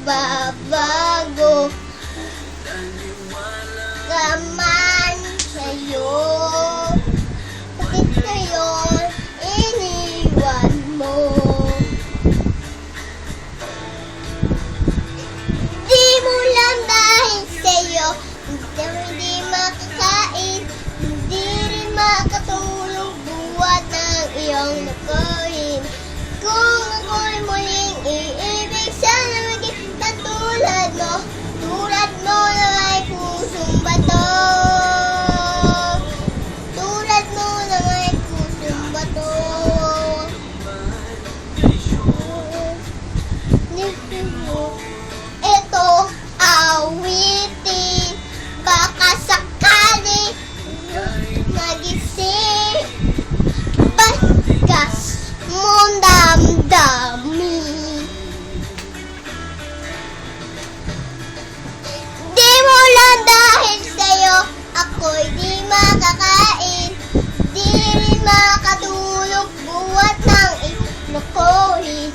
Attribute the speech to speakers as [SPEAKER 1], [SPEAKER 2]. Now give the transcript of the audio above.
[SPEAKER 1] magbabago naman sa'yo. Bakit ngayon iniwan mo? Di mo lang dahil sa'yo hindi makakain, hindi rin makatulog buhat ng iyong nakuhin. Kung ako'y muling iibig, sana maging katulad mo, tulad mo na may pusong bato. Tulad mo na may pusong bato. Ito awitin, baka sakali nagising, bagas mong damdamin. Di mo lang dahil sa'yo ako'y di makakain, di rin makatulog buhat ng ilokohin.